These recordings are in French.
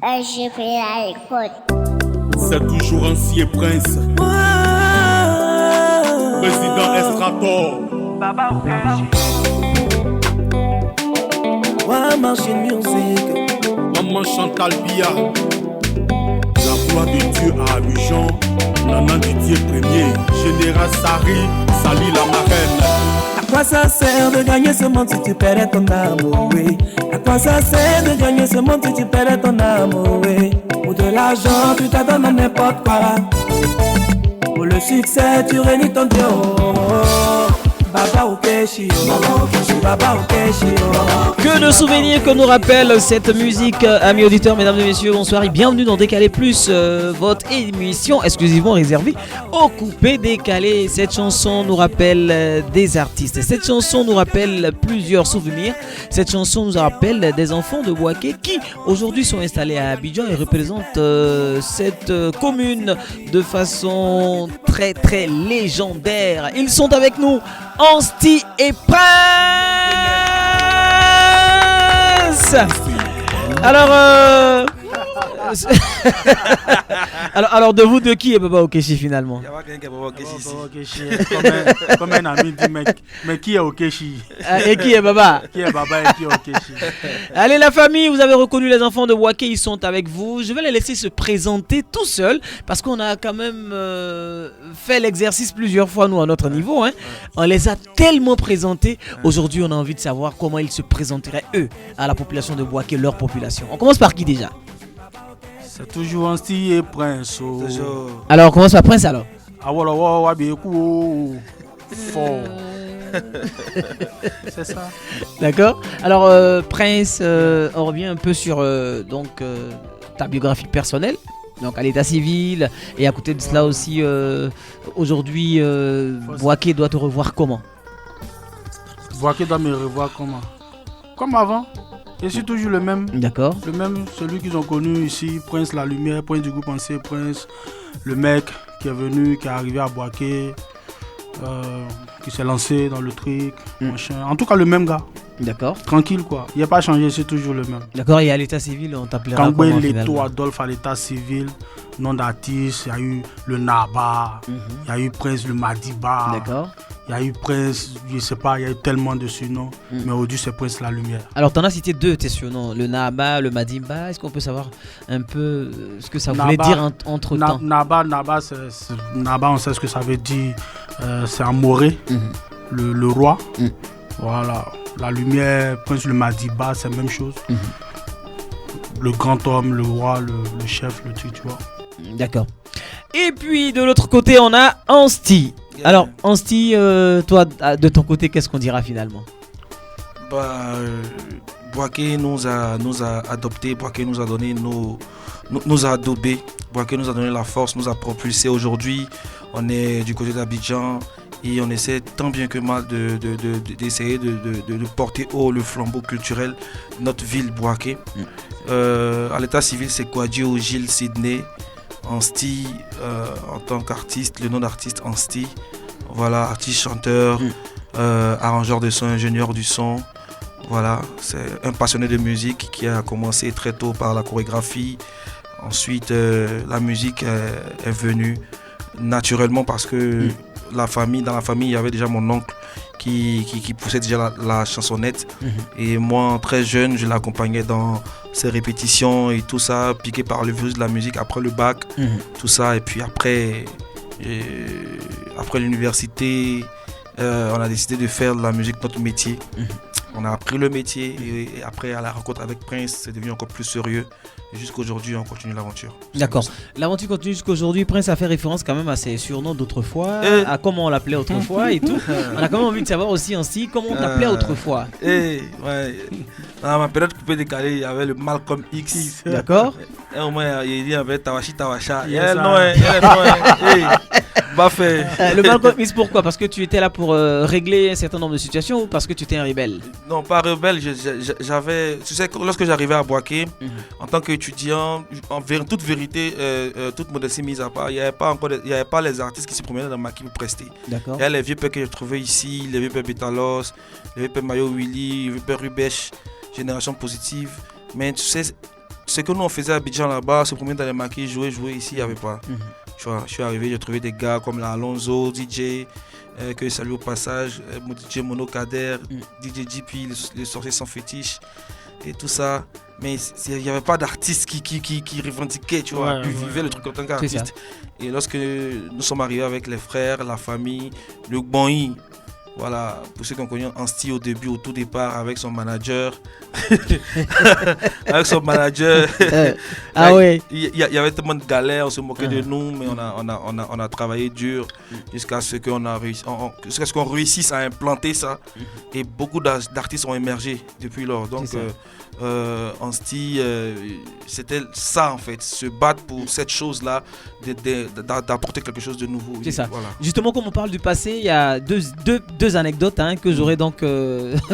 J'ai pris à l'écoute. C'est toujours ancien prince. Président Estrator. Baba One machine music. Maman Chantal Bia. La gloire de Dieu à Abidjan. Nana Didier Premier. Général Sari. Sali la marraine. À quoi ça sert de gagner ce monde si tu perds ton amour, oui? À quoi ça sert de gagner ce monde si tu perds ton amour, oui? Pour de l'argent, tu t'adonnes à n'importe quoi. Pour le succès, tu réunis ton Dieu. Baba Okeshi, Baba Okeshi. Que de souvenirs que nous rappelle cette musique, amis auditeurs, mesdames et messieurs, bonsoir et bienvenue dans Décalé Plus, votre émission exclusivement réservée aux coupés décalés. Cette chanson nous rappelle des artistes, cette chanson nous rappelle plusieurs souvenirs, cette chanson nous rappelle des enfants de Bouaké qui aujourd'hui sont installés à Abidjan et représentent cette commune de façon très très légendaire. Ils sont avec nous, Ansti et Prince. Alors, alors de vous, de qui est Baba Okeshi finalement? Il y a pas quelqu'un qui est Baba Okeshi ici. Comme un ami dit, mais qui est Okeshi? Et qui est Baba? Qui est Baba et qui est Okeshi? Allez la famille, vous avez reconnu les enfants de Bouaké, ils sont avec vous. Je vais les laisser se présenter tout seuls parce qu'on a quand même fait l'exercice plusieurs fois nous à notre niveau. Hein. On les a tellement présentés. Aujourd'hui on a envie de savoir comment ils se présenteraient eux à la population de Bouaké, leur population. On commence par qui déjà? C'est toujours Ansti et Prince. Alors on commence par Prince alors. C'est ça. D'accord. Alors Prince, on revient un peu sur ta biographie personnelle. Donc à l'état civil et à côté de cela aussi aujourd'hui Bouaké doit te revoir comment? Bouaké doit me revoir comment? Comme avant. Je suis toujours le même. D'accord. Le même, celui qu'ils ont connu ici, Prince La Lumière, Prince du groupe Ancien Prince, le mec qui est venu, qui est arrivé à Bouaké, qui s'est lancé dans le truc, machin. En tout cas, le même gars. D'accord. Tranquille quoi. Il n'a pas changé, c'est toujours le même. D'accord, et à l'état civil, on t'appellera Kangwe comment Leto finalement? Adolphe à l'état civil, nom d'artiste, il y a eu le Naba, il y a eu Prince le Madiba. D'accord. Il y a eu Prince, je sais pas, il y a eu tellement de surnoms, mais aujourd'hui c'est Prince La Lumière. Alors, tu en as cité deux, tes surnoms, le Naba, le Madimba. Est-ce qu'on peut savoir un peu ce que ça voulait dire entre temps? Naba, on sait ce que ça veut dire. C'est un moré, le roi. Voilà. La Lumière, Prince le Madiba, c'est la même chose. Le grand homme, le roi, le chef, le truc, tu vois. D'accord. Et puis de l'autre côté, on a Ansti. Alors, Ansti, toi, de ton côté, qu'est-ce qu'on dira finalement? Bouaké nous a adoptés, Bouaké nous a donné nous a adobés, Bouaké nous a donné la force, nous a propulsés. Aujourd'hui, on est du côté d'Abidjan et on essaie tant bien que mal d'essayer de porter haut le flambeau culturel de notre ville Bouaké. À l'état civil, c'est Kouadio Gilles Sidney. Ansti, en tant qu'artiste, le nom d'artiste Ansti, voilà, artiste, chanteur, arrangeur de son, ingénieur du son, voilà, c'est un passionné de musique qui a commencé très tôt par la chorégraphie. Ensuite, la musique est venue naturellement parce que dans la famille, il y avait déjà mon oncle qui poussait déjà la chansonnette. Et moi, très jeune, je l'accompagnais dans ses répétitions et tout ça, piqué par le virus de la musique après le bac, tout ça. Et puis après l'université, on a décidé de faire de la musique notre métier. On a appris le métier et après à la rencontre avec Prince, c'est devenu encore plus sérieux. Et jusqu'aujourd'hui, on continue l'aventure. D'accord. L'aventure continue jusqu'aujourd'hui. Prince a fait référence quand même à ses surnoms d'autrefois, à comment on l'appelait autrefois et tout. On a quand même envie de savoir aussi ainsi comment on t'appelait autrefois. Ouais. Dans ma période coupée décalée, il y avait le Malcolm X. D'accord. Et au moins, il y avait Tawashi Tawasha. Le Malcolm X, pourquoi? Parce que tu étais là pour régler un certain nombre de situations ou parce que tu étais un rebelle? Non, pas rebelle. J'avais, tu sais, lorsque j'arrivais à Bouaké, en tant qu'étudiant, toute vérité, toute modestie mise à part, il n'y avait pas les artistes qui se promenaient dans Maki pour prester. D'accord. Il y a les vieux pères que j'ai trouvés ici, les vieux pères Betalos, les vieux pères Mayo Willy, les vieux pères Rubèche, Génération Positive. Mais tu sais, ce que nous on faisait à Abidjan là-bas, se promener dans les maquis, jouer ici, il n'y avait pas. Tu vois, je suis arrivé, j'ai trouvé des gars comme la Alonso, DJ, que je salue au passage, DJ Mono Kader, DJ JP, les sorciers sans fétiche et tout ça. Mais il n'y avait pas d'artistes qui revendiquaient, tu vois, qui vivaient le truc en tant qu'artiste. Et lorsque nous sommes arrivés avec les frères, la famille, le Bonny, voilà, pour ceux qui ont connu Ansti au début, au tout départ, avec son manager. Avec son manager. Il y avait tellement de galères, on se moquait de nous, mais on a travaillé dur jusqu'à ce qu'on réussisse à implanter ça. Et beaucoup d'artistes ont émergé depuis lors. Donc, Ansti, c'était ça en fait, se battre pour cette chose-là, d'apporter quelque chose de nouveau. C'est ça. Voilà. Justement, comme on parle du passé, il y a deux anecdotes que j'aurais donc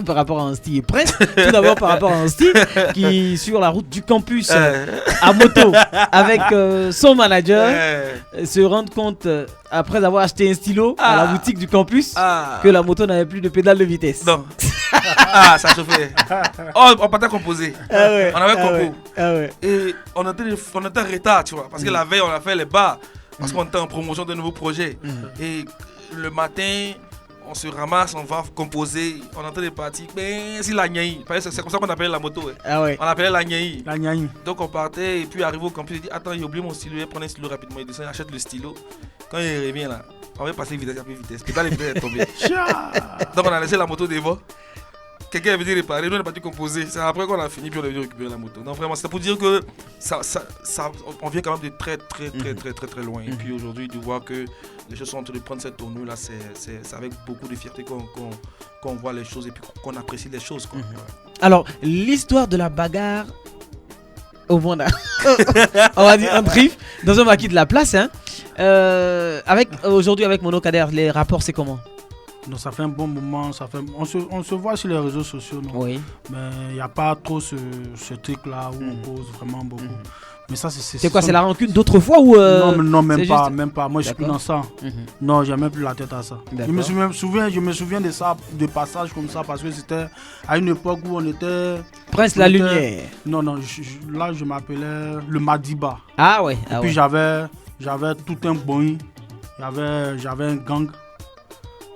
par rapport à Ansti et Prince. Tout d'abord par rapport à Ansti qui sur la route du campus à moto avec son manager se rend compte après avoir acheté un stylo à la boutique du campus que la moto n'avait plus de pédale de vitesse. Non. Ça chauffait. On partait composer. On avait compo. Et on était en retard, tu vois. Parce que la veille, on a fait les bars. Parce qu'on était en promotion de nouveaux projets. Et le matin, on se ramasse, on va composer. On est en train de partir. Mais c'est la Niaï. C'est comme ça qu'on appelait la moto. On appelait la Niaï. Donc on partait et puis arrivé au campus, il dit attends, j'ai oublié mon stylo. Il prend un stylo rapidement. Il descend, il achète le stylo. Quand il revient là, on va passer vitesse après vitesse. Pédale et vitesse est tombée. Donc on a laissé la moto devant. Quelqu'un est venu réparer, nous on est parti composer. C'est après qu'on a fini puis on est venu récupérer la moto. Donc vraiment, c'est pour dire que on vient quand même de très loin. Et puis aujourd'hui, de voir que les choses sont en train de prendre cette tournure là, c'est avec beaucoup de fierté qu'on voit les choses et puis qu'on apprécie les choses. Quoi. Alors, l'histoire de la bagarre au monde, on va dire un brief dans un maquis de la place. Aujourd'hui avec Mono Kader, les rapports c'est comment? Donc ça fait un bon moment, on se voit sur les réseaux sociaux, non? Oui. Mais il n'y a pas trop ce truc-là où on cause vraiment beaucoup. Mais ça, c'est quoi, c'est la rancune d'autrefois ou Non, même pas. Moi, je suis plus dans ça. Non, j'ai même plus la tête à ça. Je me souviens de ça, de passages comme ça, parce que c'était à une époque où on était... Prince la Lumière. Non, là, je m'appelais le Madiba. Ah ouais. Et puis j'avais tout un Bonny, j'avais un gang.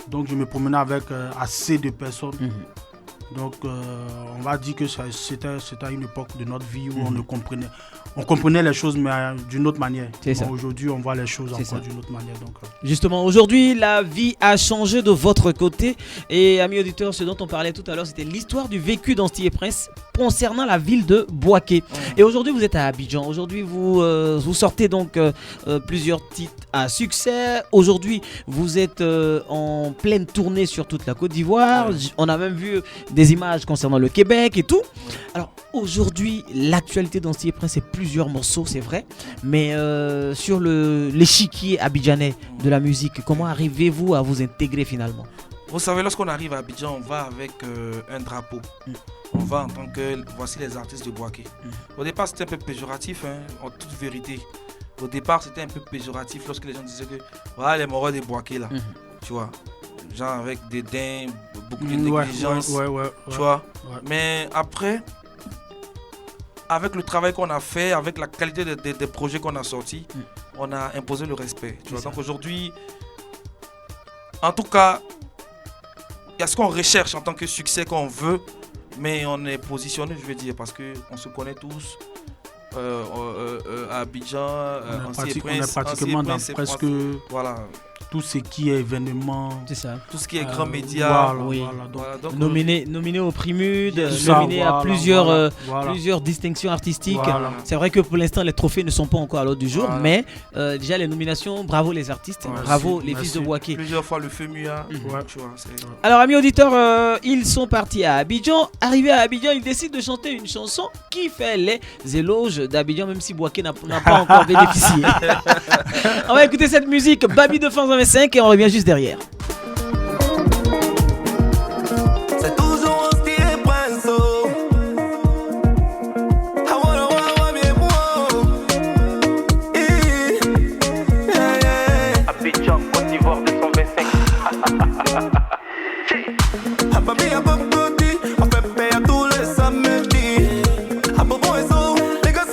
Donc je me promenais avec assez de personnes. Donc on va dire que c'était à une époque de notre vie où on comprenait les choses mais d'une autre manière. Aujourd'hui on voit les choses encore d'une autre manière. Donc, Justement, aujourd'hui la vie a changé de votre côté. Et amis auditeurs, ce dont on parlait tout à l'heure, c'était l'histoire du vécu d'Ansti et Prince concernant la ville de Bouaké. Et aujourd'hui vous êtes à Abidjan. Aujourd'hui vous sortez donc plusieurs titres à succès. Aujourd'hui vous êtes en pleine tournée sur toute la Côte d'Ivoire. On a même vu des images concernant le Québec et tout. Alors aujourd'hui l'actualité d'Ansti et Prince, c'est plusieurs morceaux, c'est vrai, mais sur l'échiquier abidjanais de la musique, comment arrivez-vous à vous intégrer finalement? Vous savez, lorsqu'on arrive à Abidjan, on va avec un drapeau. On va en tant que voici les artistes de Bouaké. Au départ c'était un peu péjoratif, en toute vérité. Au départ c'était un peu péjoratif lorsque les gens disaient que voilà les moraux de Bouaké là, tu vois. Genre avec dédain, beaucoup de négligence, tu vois. Mais après, avec le travail qu'on a fait, avec la qualité des projets qu'on a sortis, on a imposé le respect. Tu vois. Donc aujourd'hui, en tout cas, il y a ce qu'on recherche en tant que succès qu'on veut, mais on est positionné, je veux dire, parce qu'on se connaît tous. À Abidjan, on est pratiquement dans presque... Voilà. Tout ce qui est événement, tout ce qui est grand média, donc nominé au Primude, nominé à plusieurs distinctions artistiques. C'est vrai que pour l'instant les trophées ne sont pas encore à l'ordre du jour, mais déjà les nominations, bravo les artistes, bravo les fils de Bouaké. Plusieurs fois le FEMUA. Alors amis auditeurs, ils sont partis à Abidjan. Arrivés à Abidjan, ils décident de chanter une chanson qui fait les éloges d'Abidjan, même si Bouaké n'a pas encore bénéficié. On va écouter cette musique, Babi de France 25, et on revient juste derrière. C'est toujours Ansti et Prince. Abidjan, Côte d'Ivoire 225. Babi a Bobodi, on fait payer tous les samedis. À Bobo et So, les gars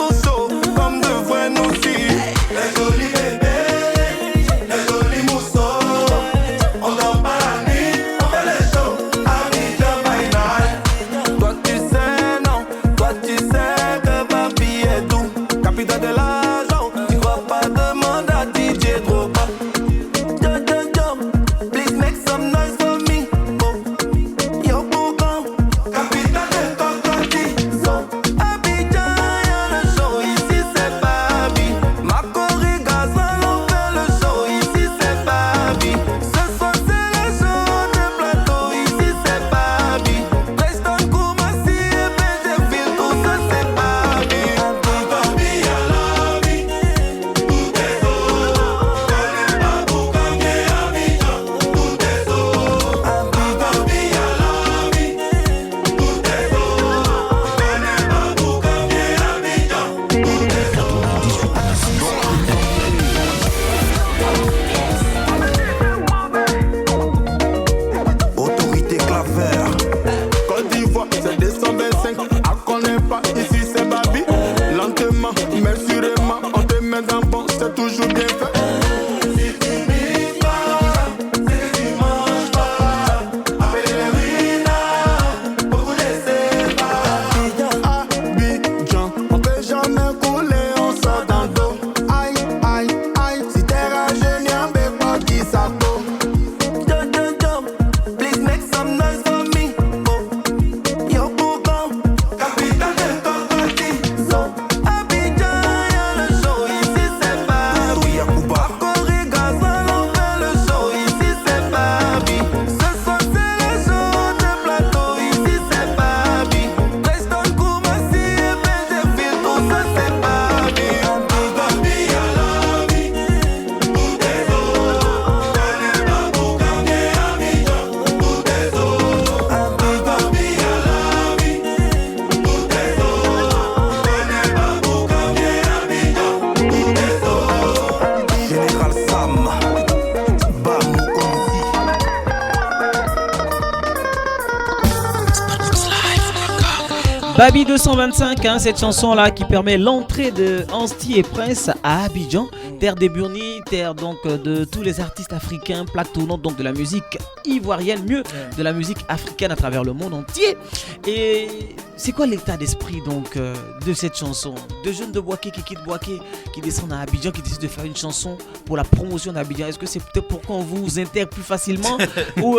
Babi 225, hein, cette chanson-là qui permet l'entrée de Anstey et Prince à Abidjan, terre des Burnis, terre donc de tous les artistes africains, plaque tournante donc de la musique ivoirienne, mieux de la musique africaine à travers le monde entier. Et c'est quoi l'état d'esprit donc de cette chanson? De jeunes de Boaké qui quittent Boaké, qui descendent à Abidjan, qui décident de faire une chanson pour la promotion d'Abidjan. Est-ce que c'est peut-être pour qu'on vous intègre plus facilement ou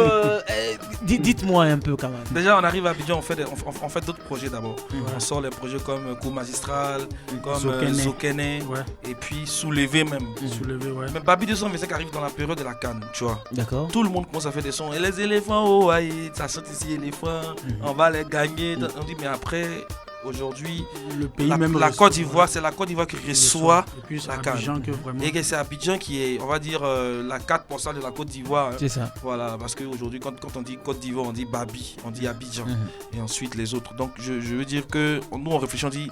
dites-moi un peu quand même. Déjà, on arrive à Abidjan, on fait d'autres projets d'abord. On sort les projets comme Cours Magistral, comme Zokene, et puis Soulever même. Soulever, ouais. Mais Babi 225 arrive dans la période de la canne, tu vois. D'accord. Tout le monde commence à faire des sons. Et les éléphants, oh, aïe, ça chante ici, éléphants, on va les gagner. On dit, mais après, aujourd'hui, le pays la Côte d'Ivoire, c'est la Côte d'Ivoire qui reçoit la canne. Et c'est Abidjan qui est, on va dire, la 4% de la Côte d'Ivoire. C'est ça. Voilà, parce qu'aujourd'hui, quand on dit Côte d'Ivoire, on dit Babi, on dit Abidjan. Et ensuite les autres. Donc, je veux dire que nous, on réfléchit, on dit,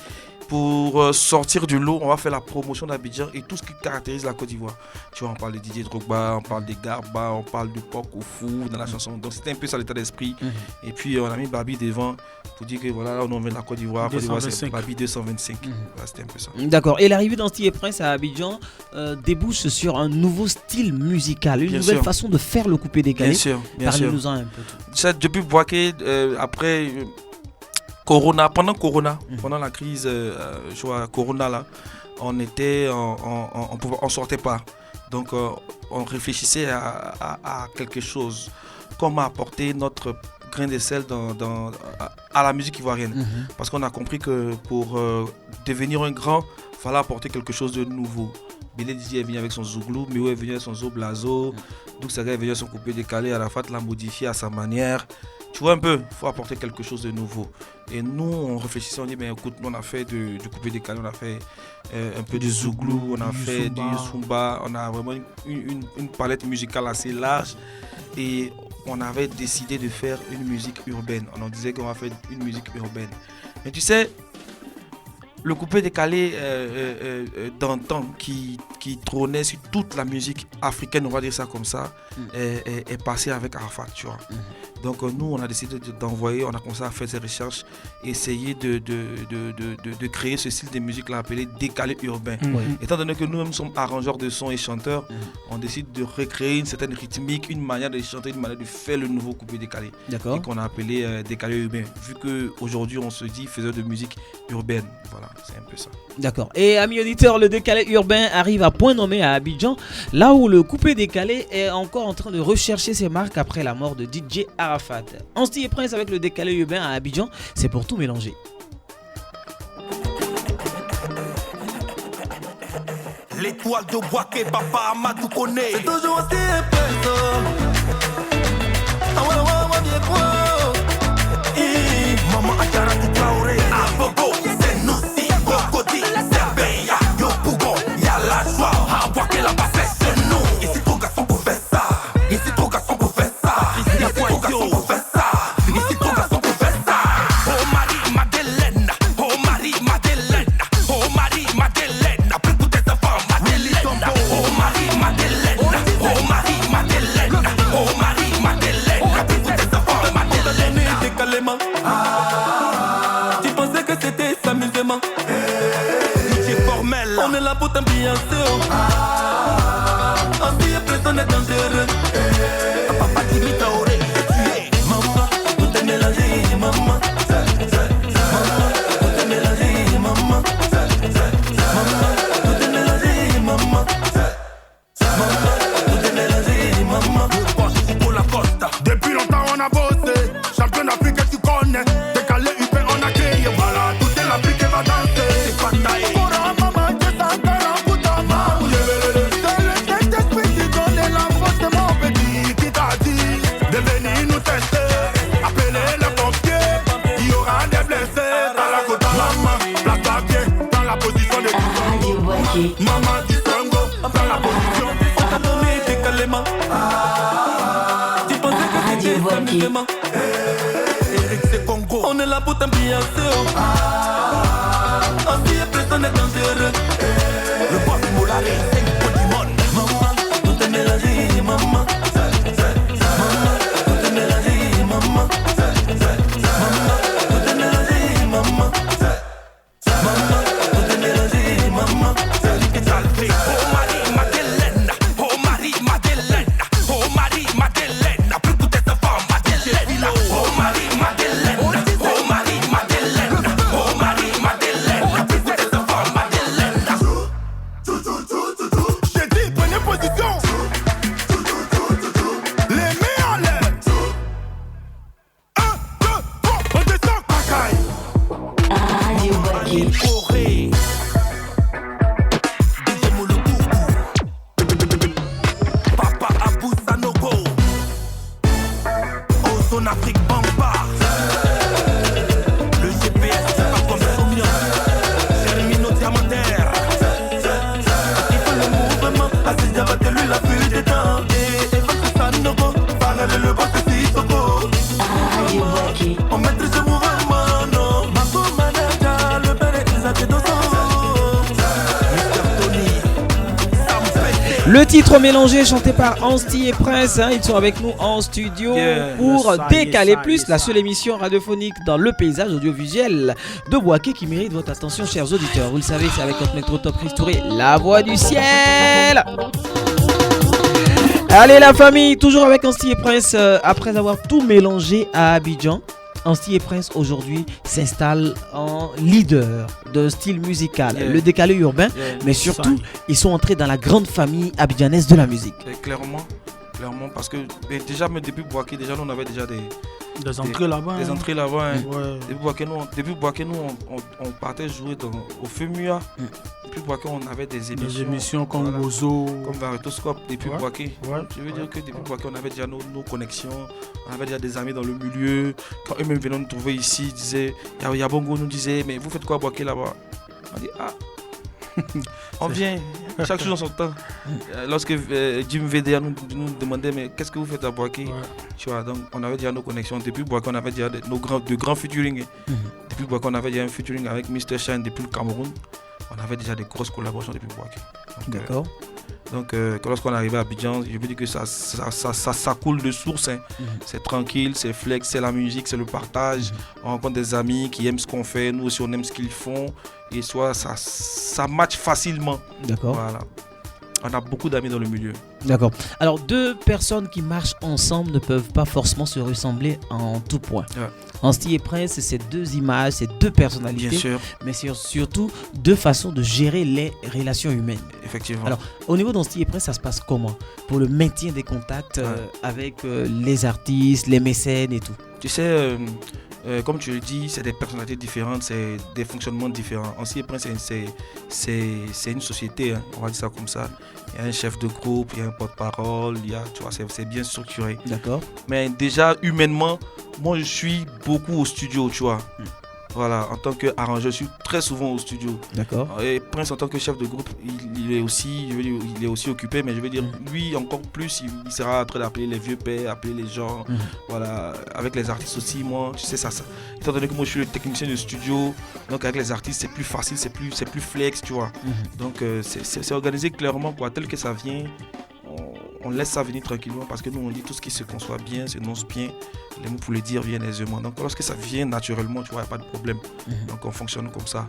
pour sortir du lot, on va faire la promotion d'Abidjan et tout ce qui caractérise la Côte d'Ivoire. Tu vois, on parle de Didier Drogba, on parle des Garba, on parle de Pok Oufou dans la chanson. Donc c'était un peu ça l'état d'esprit. Et puis on a mis Babi devant pour dire que voilà, là on met la Côte d'Ivoire. Côte d'Ivoire c'est Babi 225. Voilà, c'était un peu ça. D'accord. Et l'arrivée d'Anstey et Prince à Abidjan débouche sur un nouveau style musical, une nouvelle façon de faire le coupé décalé. Bien sûr. Parlez-nous-en un peu. Depuis Boaké, après... Corona, pendant la crise, je vois Corona là, on sortait pas. Donc on réfléchissait à quelque chose, comment apporter notre grain de sel à la musique ivoirienne. Parce qu'on a compris que pour devenir un grand, il fallait apporter quelque chose de nouveau. Billy Didi est venu avec son Zouglou, Mio est venu avec son Zoblazo, Douksaga est venu avec son coupé décalé, Arafat l'a modifié à sa manière. Tu vois un peu, il faut apporter quelque chose de nouveau. Et nous, on réfléchissait, on dit, mais écoute, nous, on a fait du coupé décalé, on a fait un peu du Zouglou, on a fait du Zumba, on a vraiment une palette musicale assez large. Et on avait décidé de faire une musique urbaine. On en disait qu'on va faire une musique urbaine. Mais tu sais, le coupé décalé d'antan qui trônait sur toute la musique africaine, on va dire ça comme ça, est passé avec Arafat, tu vois. Donc nous, on a décidé d'envoyer, on a commencé à faire ces recherches, essayer de créer ce style de musique là appelé décalé urbain. Étant donné que nous-mêmes sommes arrangeurs de sons et chanteurs, on décide de recréer une certaine rythmique, une manière de chanter, une manière de faire le nouveau coupé décalé. D'accord. Et qu'on a appelé décalé urbain, vu qu'aujourd'hui on se dit faiseur de musique urbaine. Voilà, c'est un peu ça. D'accord. Et amis auditeurs, le décalé urbain arrive à point nommé à Abidjan, là où le coupé décalé est encore en train de rechercher ses marques après la mort de DJ Arafat. Anstey et Prince avec le décalé urbain à Abidjan, c'est pour tout mélanger. L'étoile de Boaké, papa Amadou connaît. C'est toujours Anstey et Prince. Ah ouais, bien pro. Maman Achara du Traoré. À Bogo, c'est nous si Bogodi. C'est Beya, Yo Bougon. Y'a la joie, à Boaké là-bas c'est nous. Ici trop garçon pour faire ça. Ici trop garçon pour faire ça. Ici trop garçon pour faire ça. Ici trop garçon pour faire ça. Oh Marie Madeleine, oh Marie Madeleine, oh Marie Madeleine. Après toutes tes enfants Madeleine. Oh Marie Madeleine, oh Marie Madeleine, oh Marie Madeleine. Après toutes tes enfants Madeleine. Décalément. Tu pensais que c'était s'amusement. DJ formel. On est là pour t'ambiancer. Anstey et Prince, on est dangereux. Papa Jimmy Traoré, Maman, tout est mélangé, maman. Tout est mélangé, maman. Tout est mélangé, maman. Tout est mélangé, maman. le boss pour la costa. Depuis longtemps on a bossé, champion d'Afrique que tu connais. Décalé UP on a créé, voilà, toute l'Afrique va danser. C'est pas taillé. Pour un maman qui s'encarre en bout à main. C'est le Saint-Esprit qui donne la force de mon petit qui t'a dit de venir nous tester. Appelez les pompiers, il y aura des blessés. Dans la côte à maman, place-toi bien dans la position de tout. Maman du Songo, dans la position. On t'a donné décalément. Tu pensais que c'était s'amusement. Eric c'est Congo. On est là pour t'ambiancer. Anstey et Prince, on est dangereux. Le boss Moulari, c'est pour du monde. Maman, tout est mélangé, maman. Tout est mélangé, maman. Tout est mélangé, maman. Le titre mélangé chanté par Anstey et Prince, hein, ils sont avec nous en studio pour Décaler Plus, la seule émission radiophonique dans le paysage audiovisuel de Bouaké qui mérite votre attention, chers auditeurs. Vous le savez, c'est avec notre métro top Chris Touré, la voix du ciel. Allez la famille, toujours avec Anstey et Prince, après avoir tout mélangé à Abidjan. Anstey et Prince aujourd'hui s'installent en leader de style musical, le décalé urbain, mais surtout ils sont entrés dans la grande famille abidjanaise de la musique. Clairement, parce que déjà même depuis Bouaké, déjà nous on avait déjà des entrées là-bas. Des entrées là-bas. Hein. Ouais. Depuis Bouaké, nous on partait jouer au FEMUA. Depuis Bouaké, on avait des émissions. Des émissions comme Bozo, comme Varetoscope. Depuis Bouaké. Ouais. Je veux dire que depuis Bouaké, on avait déjà nos connexions. On avait déjà des amis dans le milieu. Quand eux-mêmes venaient nous trouver ici, ils disaient, Yabongo nous disait, mais vous faites quoi à Bouaké là-bas? On dit, on vient, chaque chose en son temps. Lorsque Jim VDA nous demandait, mais qu'est-ce que vous faites à Bouaké? Tu vois, donc on avait déjà nos connexions. Depuis Bouaké, on avait déjà de grands featuring. Depuis Bouaké, on avait déjà un featuring avec Mr. Shine depuis le Cameroun. On avait déjà des grosses collaborations depuis Bouaké. D'accord. Donc lorsqu'on est arrivé à Abidjan, je veux dire que ça coule de source. Hein. C'est tranquille, c'est flex, c'est la musique, c'est le partage. On rencontre des amis qui aiment ce qu'on fait, nous aussi on aime ce qu'ils font. Et soit ça match facilement. D'accord. Voilà. On a beaucoup d'amis dans le milieu. D'accord. Alors, deux personnes qui marchent ensemble ne peuvent pas forcément se ressembler en tout point. Ouais. Anstey et Prince, c'est deux images, c'est deux personnalités. Bien sûr. Mais c'est surtout deux façons de gérer les relations humaines. Effectivement. Alors, au niveau d'Anstey et Prince, ça se passe comment pour le maintien des contacts avec les artistes, les mécènes et tout? Tu sais, comme tu le dis, c'est des personnalités différentes, c'est des fonctionnements différents. Anstey et Prince, c'est une société, hein, on va dire ça comme ça. Il y a un chef de groupe, il y a un porte-parole, tu vois, c'est bien structuré. D'accord. Mais déjà, humainement, moi je suis beaucoup au studio, tu vois. Voilà, en tant qu'arrangeur, je suis très souvent au studio. D'accord. Et Prince, en tant que chef de groupe, il est aussi occupé, mais je veux dire, lui encore plus, il sera en train d'appeler les vieux pères, appeler les gens. Voilà, avec les artistes aussi, moi, tu sais ça. Étant donné que moi je suis le technicien de studio, donc avec les artistes c'est plus facile, c'est plus flex, tu vois. Donc c'est organisé clairement, quoi, tel que ça vient. On laisse ça venir tranquillement parce que nous on dit tout ce qui se conçoit bien, s'énonce bien, les mots pour les dire viennent aisément. Donc lorsque ça vient naturellement, tu vois, il n'y a pas de problème. Donc on fonctionne comme ça.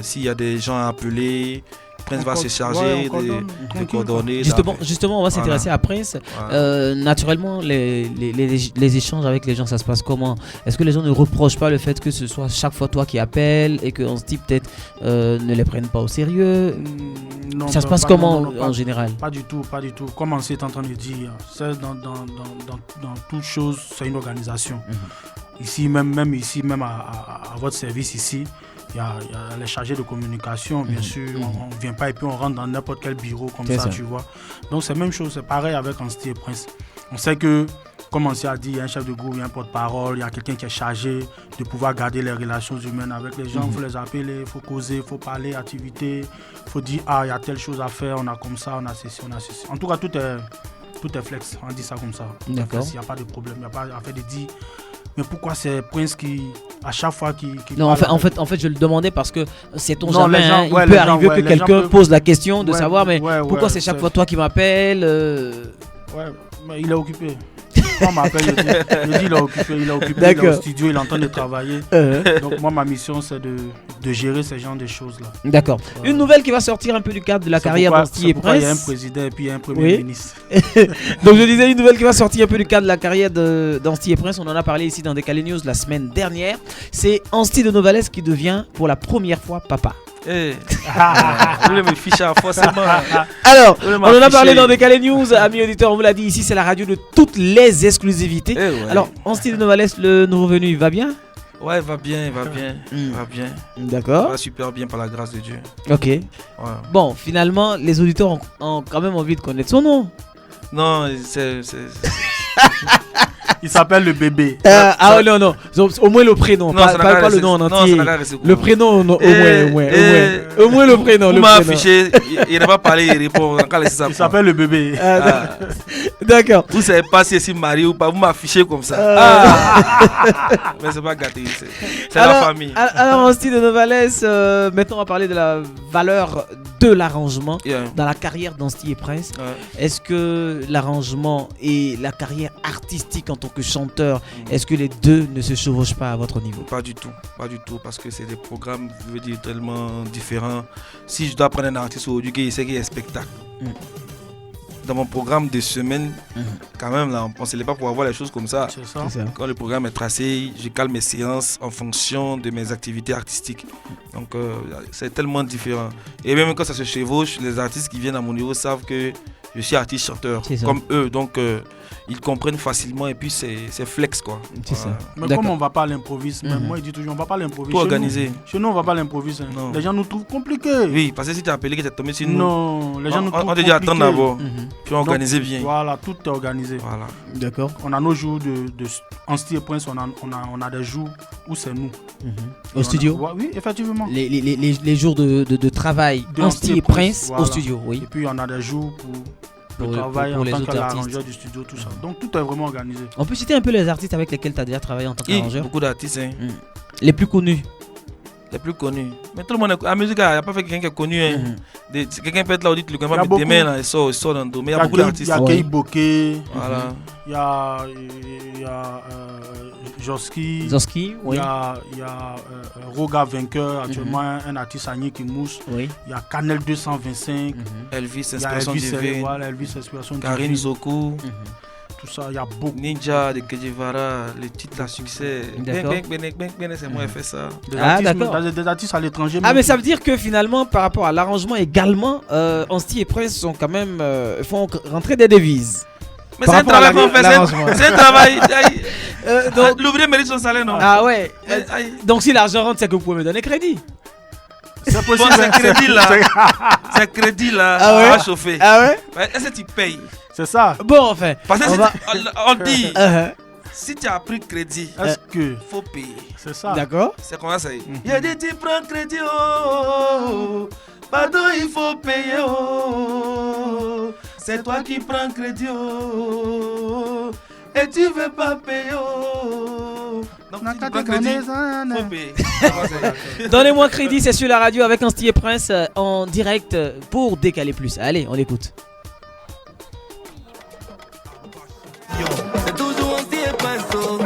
S'il y a des gens à appeler, Prince va se charger de coordonner. Justement, on va s'intéresser à Prince. Naturellement, les échanges avec les gens, ça se passe comment? Est-ce que les gens ne reprochent pas le fait que ce soit chaque fois toi qui appelles et qu'on se dit peut-être ne les prennent pas au sérieux? Non, ça se passe comment en général? Pas du tout. Comme on s'est en train de dire, dans toute chose, c'est une organisation. Ici, même à votre service ici, il y a les chargés de communication, bien sûr. On ne vient pas et puis on rentre dans n'importe quel bureau comme ça, tu vois. Donc c'est la même chose, c'est pareil avec Anstey et Prince. On sait que, comme on s'est dit, il y a un chef de groupe, il y a un porte-parole, il y a quelqu'un qui est chargé de pouvoir garder les relations humaines avec les gens. Il faut les appeler, il faut causer, il faut parler, activité. Il faut dire, il y a telle chose à faire, on a comme ça, on a ceci, on a ceci. En tout cas, tout est flex, on dit ça comme ça. D'accord. Il n'y a pas de problème, il n'y a pas à faire de dire. Mais pourquoi c'est Prince qui, à chaque fois qui non, en fait, je le demandais parce que c'est ton jamais. Il peut arriver que quelqu'un pose la question de savoir, mais pourquoi c'est chaque fois toi qui m'appelles Ouais, mais il est occupé. Quand on m'appelle, je dis il est occupé, il est au studio, il est en train de travailler. Donc moi, ma mission, c'est de gérer ce genre de choses-là. D'accord. Une nouvelle qui va sortir un peu du cadre de la carrière d'Anstey et Prince. Il y a un président et puis il y a un premier ministre. Donc je disais une nouvelle qui va sortir un peu du cadre de la carrière d'Anstey et Prince. On en a parlé ici dans Décalé News la semaine dernière. C'est Anstey de Novales qui devient pour la première fois papa. Vous voulez me ficher forcément. Alors, on en a parlé dans Décalé News, amis auditeurs, on vous l'a dit, ici c'est la radio de toutes les exclusivités. Alors, Anstey de Novales, le nouveau venu, il va bien? Ouais, il va bien. D'accord. Il va super bien par la grâce de Dieu. Ok. Bon, finalement, les auditeurs ont quand même envie de connaître son nom. Non, c'est... Il s'appelle le bébé. Non. Au moins le prénom. Pas le nom en entier. Le prénom, au moins le prénom. Vous m'avez affiché, il n'a pas parlé, il répond. Il s'appelle le bébé. D'accord. Vous ne savez pas si c'est marié ou pas, vous m'affichez comme ça. Mais c'est pas gâté, c'est la famille. Alors, en style de Novales, maintenant on va parler de la valeur de l'arrangement Yeah. dans la carrière d'Anstey et Prince. Ouais. Est-ce que l'arrangement et la carrière artistique en tant que chanteur, est-ce que les deux ne se chevauchent pas à votre niveau? Pas du tout, parce que c'est des programmes, je veux dire, tellement différents. Si je dois prendre un artiste aujourd'hui qui sait qu'il y a spectacle, dans mon programme de semaine, quand même, là, on ne pensait pas pouvoir voir les choses comme ça. C'est ça. C'est ça. Quand le programme est tracé, je cale mes séances en fonction de mes activités artistiques. Donc, c'est tellement différent. Et même quand ça se chevauche, les artistes qui viennent à mon niveau savent que je suis artiste-chanteur, C'est ça. comme eux. Donc, ils comprennent facilement et puis c'est flex, quoi. C'est Voilà. ça. Mais D'accord. comme on va pas à l'improviste, même moi, il dit toujours, on va pas à l'improviste. Tout Chez organisé. nous- Chez nous, on va pas à l'improviste. Non. Les gens nous trouvent compliqués. Oui, parce que si tu as appelé, que tu es tombé sur nous, Non, les gens nous trouvent on te dit attends compliqués. d'abord, puis organiser bien. Voilà, tout est organisé. Voilà. D'accord. On a nos jours en style Prince, on a des jours où c'est nous. Au Et studio. on a- oui, effectivement. Les jours de travail De Anstey et Prince au voilà. studio, oui. Et puis on a des jours pour Pour- le travail pour en les tant autres artistes. qu'arrangeur du studio, tout ça. Donc tout est vraiment organisé. On peut citer un peu les artistes avec lesquels tu as déjà travaillé en tant Et qu'arrangeur. beaucoup d'artistes, hein, Les plus connus. les plus connus. Mais tout le monde, la musique, il n'y a pas fait quelqu'un qui est connu. Hein. Quelqu'un peut être là, on dit, tu le connais Il y a pas, mais demain, beaucoup. là, il sort dans le dos. Mais il y Il a beaucoup Il d'artistes. y a Ouais. Kei Bokeh, Voilà. il y a Joski, Zoski, il oui. y a Roga Vainqueur, actuellement un artiste Agné qui mousse. Oui. Il y a Canel 225, Elvis, il y a Inspiration Elvis, Divine. voilà, Elvis Inspiration Karine Divine, Zoku. tout ça, il y a beaucoup. Ninja de Kedjevara, le titre à succès. D'accord. C'est moi qui fait ça. Des Ah, artistes, d'accord. des artistes à l'étranger. Ah même mais qui- ça veut dire que finalement par rapport à l'arrangement également, Anstey et Prince sont quand même font rentrer des devises. Mais Par c'est un rapport à travail qu'on fait. l'arrangement. C'est un travail. Donc- L'ouvrier mérite son salaire, non? Ah ouais. Aïe, aïe. Donc si l'argent rentre, c'est que vous pouvez me donner crédit. C'est Bon, possible. c'est crédit là. C'est crédit là. Ah ouais? Ça va chauffer. Ah ouais. Ouais, est-ce que tu payes? C'est ça. Bon enfin. Parce que On si va- on dit, Uh-huh. si tu as pris crédit, Est-ce que faut payer. c'est ça? D'accord. C'est comment ça y est? Il a dit tu prends crédit, oh, pardon, il faut payer, oh. C'est toi qui prends crédit, oh, et tu veux pas payer, oh. Donc si tu prends crédit, faut payer. Comment ça y est? Donnez-moi crédit, c'est sur la radio avec Anstey et Prince en direct pour décaler plus. Allez, on l'écoute. C'est toujours un petit pinceau.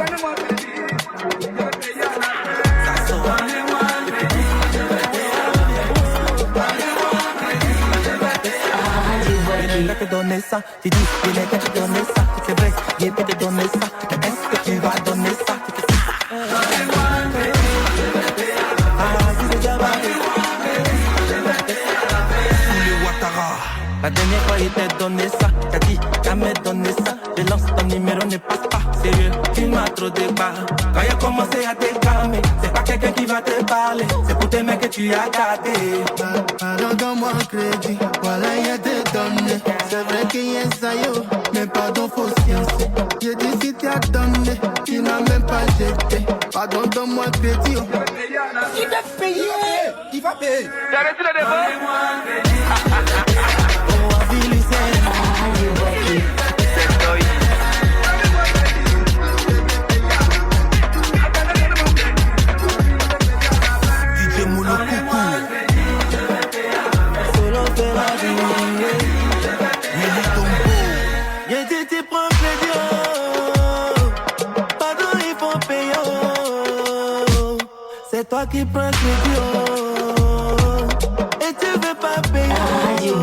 Il te donner ça, tu dis, il est te donner ça, c'est vrai, il peut te donner ça, mais est-ce que tu vas donner ça? La dernière fois il t'a donné ça, t'as dit jamais donné ça. Je lance ton numéro, ne passe pas, sérieux, tu m'as trop débarré. Quand il a commencé à t'écramer, c'est pas quelqu'un qui va te parler, c'est pour tes mecs que tu as gâté. Pardon, donne-moi un crédit, voilà, il y a des données. C'est vrai qu'il y a ça, yo, mais pardon, faut sciencer. J'ai dit si tu as donné, tu n'as même pas jeté. Pardon, donne-moi un crédit, yo. Il va payer, il va payer. DJ Moulou Coucou. Solo fait la vie. Willy Tombo. J'ai dit tu prends crédit, oh. Pardon, il faut payer, oh. C'est toi qui prends crédit, oh. Et tu veux pas payer, oh.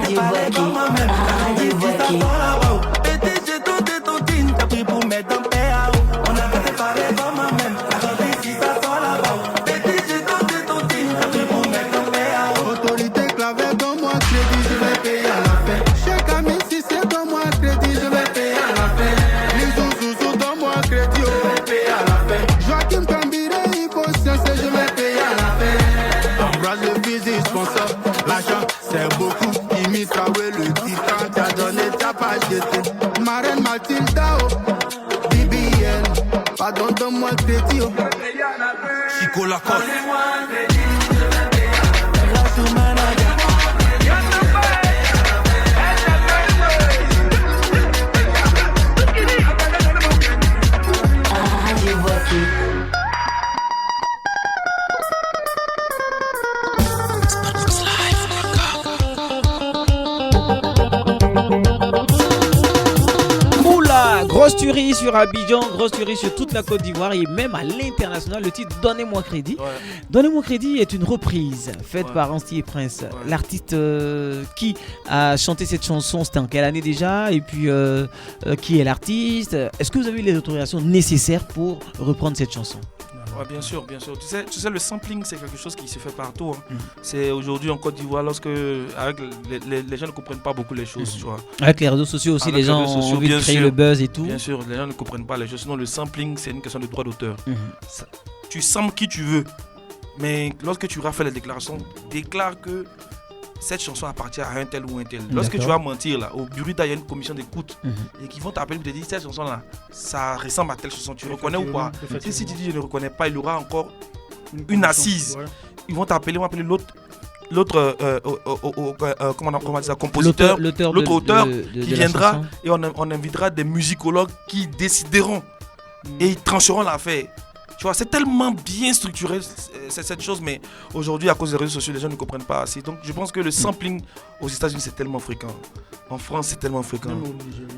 T'es pas les comme moi-même. T'as dit si ça sort là-bas. Et tes jetons de ton team, t'as pris pour mettre dans PAO. On a fait parler comme moi-même. T'as dit si ça sort là-bas. Et tes jetons de ton team, t'as pris pour mettre dans PAO. Autorité clavé, donne-moi crédit, je vais payer à la fin. Chaque ami, si c'est donne-moi crédit, je vais payer à la fin. Les zouzous, donne-moi crédit, je vais payer à la fin. Joachim Kambire, il faut science, je vais payer à la fin. Embrasse le physique, sponsor. L'argent, c'est beaucoup. Imite Kawé, le titan, t'as donné, t'as pas jeté. Marraine Mathilda, oh. BBL, pardon, donne-moi crédit, oh. Chico Lacoste. Grosse tuerie sur Abidjan, grosse tuerie sur toute la Côte d'Ivoire et même à l'international. Le titre Donnez-moi crédit. Ouais. Donnez-moi crédit est une reprise faite Ouais. par Anstey et Prince. Ouais. L'artiste qui a chanté cette chanson, c'était en quelle année déjà? Et puis qui est l'artiste? Est-ce que vous avez eu les autorisations nécessaires pour reprendre cette chanson? Ouais, bien sûr, bien sûr. Tu sais, le sampling, c'est quelque chose qui se fait partout. Hein. C'est aujourd'hui en Côte d'Ivoire, lorsque avec les gens ne comprennent pas beaucoup les choses, tu vois. Avec les réseaux sociaux aussi, Avec les les gens réseaux ont sociaux, envie de bien créer sûr. le buzz et tout. Bien sûr, les gens ne comprennent pas les choses. Sinon, le sampling, c'est une question de droit d'auteur. Mhm. Tu samples qui tu veux, mais lorsque tu vas faire les déclarations, déclare que cette chanson appartient à un tel ou un tel. Lorsque tu vas mentir, là, au bureau, il y a une commission d'écoute et qui vont t'appeler et te dire cette chanson-là, ça ressemble à telle chanson. Tu reconnais ou pas? Si tu dis je ne reconnais pas, il y aura encore une assise. Ouais. Ils vont t'appeler, l'autre comment on dit ça, compositeur, l'autre auteur qui viendra et on invitera des musicologues qui décideront et ils trancheront l'affaire. Tu vois, c'est tellement bien structuré cette chose, mais aujourd'hui, à cause des réseaux sociaux, les gens ne comprennent pas assez. Donc, je pense que le sampling aux États-Unis, c'est tellement fréquent. En France, c'est tellement fréquent. Même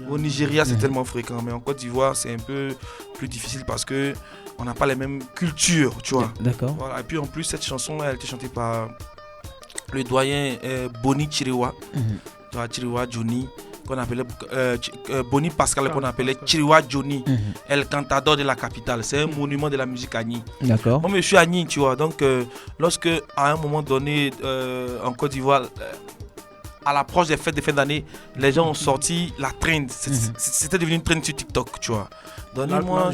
Au Nigeria, c'est tellement fréquent. Mais en Côte d'Ivoire, c'est un peu plus difficile parce que on n'a pas les mêmes cultures, tu vois. D'accord. Voilà. Et puis, en plus, cette chanson, elle a été chantée par le doyen Boni Chiriwa. Chiriwa Johnny, qu'on appelait Boni Pascal, qu'on appelait Chiriwa Johnny, El Cantador de la capitale. C'est un monument de la musique à Nîmes. D'accord. Moi, je suis à Nîmes, tu vois. Donc, lorsque, à un moment donné, en Côte d'Ivoire, à l'approche des fêtes d'année, les gens ont sorti la trend. C'était devenu une trend sur TikTok, tu vois. Donnez-moi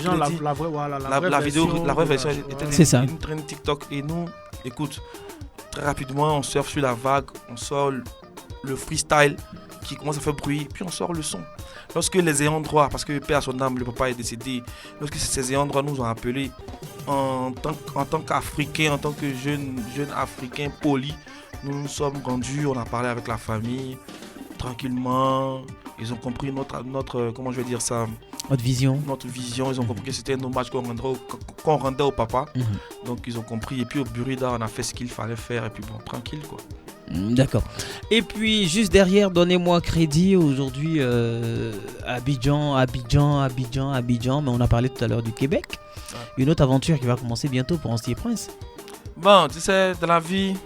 la vraie version était une trend TikTok. Et nous, écoute, très rapidement, on surfe sur la vague, on sort le freestyle qui commence à faire bruit, puis on sort le son. Lorsque les ayants droit, parce que père à son âme, le papa est décédé, lorsque ces ayants droit nous ont appelés en tant qu'Africains, en tant que jeunes Africains polis, nous nous sommes rendus, on a parlé avec la famille, tranquillement, ils ont compris notre comment je vais dire ça, notre vision, ils ont compris que c'était un hommage qu'on rendait au papa, donc ils ont compris, et puis au Burida, on a fait ce qu'il fallait faire, et puis bon, tranquille quoi. D'accord. Et puis juste derrière, donnez-moi crédit aujourd'hui, Abidjan, mais on a parlé tout à l'heure du Québec. Ouais. Une autre aventure qui va commencer bientôt pour Anstey et Prince. Bon, tu sais, dans la vie,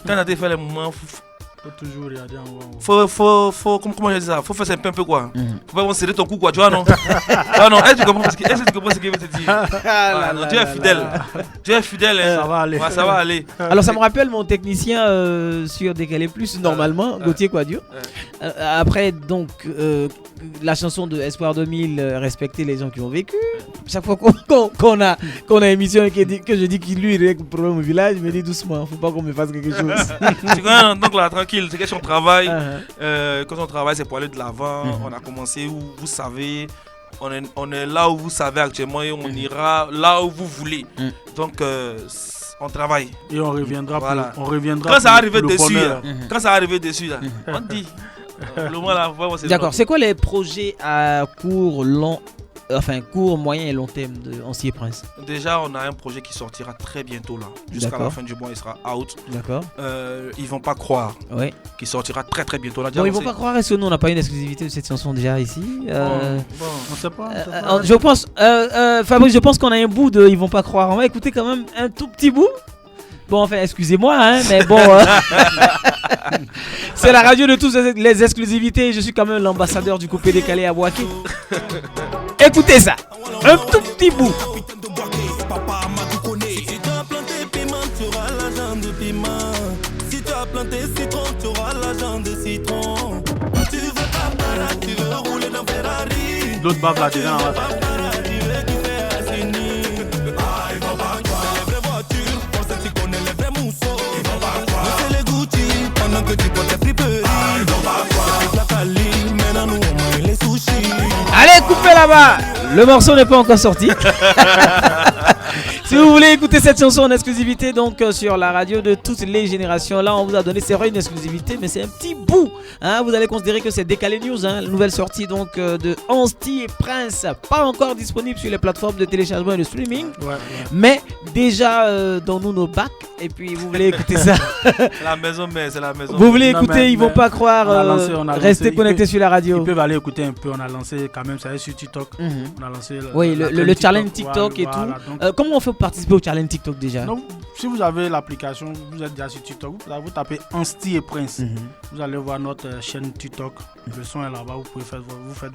quand on a fait les moments, faut toujours regarder en haut. Faut comment je dis ça? Faut faire un peu quoi. Faut pas serrer ton cou quoi, tu vois non? Ah non, est-ce que tu comprends ce qu'il veut te dire? Non, tu es fidèle. Tu es fidèle. Ça va aller. Ouais, ça va aller. Alors ça me rappelle mon technicien sur Décalé Plus normalement, Gauthier Quadio. Après donc la chanson de Espoir 2000, respecter les gens qui ont vécu. Chaque fois qu'on a émission et que je dis qu'il lui règle le problème au village, il me dit doucement, faut pas qu'on me fasse quelque chose. Tu vois, donc là tranquille, c'est question de travail. Quand on travaille, c'est pour aller de l'avant. On a commencé où vous savez, on est là où vous savez actuellement et on ira là où vous voulez. Donc on travaille. Et on reviendra. Voilà. On reviendra. Quand ça arrive dessus, quand ça arrive dessus là, on dit. D'accord. C'est quoi les projets à court, moyen et long terme de Anstey et Prince? Déjà, on a un projet qui sortira très bientôt là. Jusqu'à la fin du mois, il sera out. D'accord. Ils vont pas croire. Oui. Qui sortira très très bientôt. Bon, ils vont pas croire. Est-ce que nous on n'a pas une exclusivité de cette chanson déjà ici? On sait pas. Je pense, Fabrice, je pense qu'on a un bout de ils vont pas croire. On va écouter quand même un tout petit bout. Bon, enfin, excusez-moi, hein, mais bon, c'est la radio de tous les exclusivités. Je suis quand même l'ambassadeur du coupé décalé à Boaké. Écoutez ça, un tout petit bout. Papa m'a tout connaît. Si tu as planté piment, tu auras l'argent de piment. Si tu as planté citron, tu auras l'argent de citron. Tu veux pas paradis, tu veux rouler dans Ferrari. L'autre bave là-dedans. Allez, coupez là-bas. Le morceau n'est pas encore sorti. Si vous voulez écouter cette chanson en exclusivité, donc sur la radio de toutes les générations, là on vous a donné, c'est vrai, une exclusivité, mais c'est un petit bout. Hein, vous allez considérer que c'est Décalé News, hein, la nouvelle sortie donc de Anstey et Prince, pas encore disponible sur les plateformes de téléchargement et de streaming, mais déjà dans nos bacs. Et puis vous voulez écouter ça. La maison mère, c'est la maison. Vous voulez écouter, ils vont pas croire. Restez connectés sur la radio. Ils peuvent aller écouter un peu. On a lancé quand même, ça sur TikTok. On a lancé le challenge TikTok et tout. Donc, comment on fait pour participer au challenge TikTok déjà? Donc, si vous avez l'application, vous êtes déjà sur TikTok, vous tapez Anstey et Prince. Vous allez voir notre chaîne TikTok. Le son est là-bas, vous pouvez faire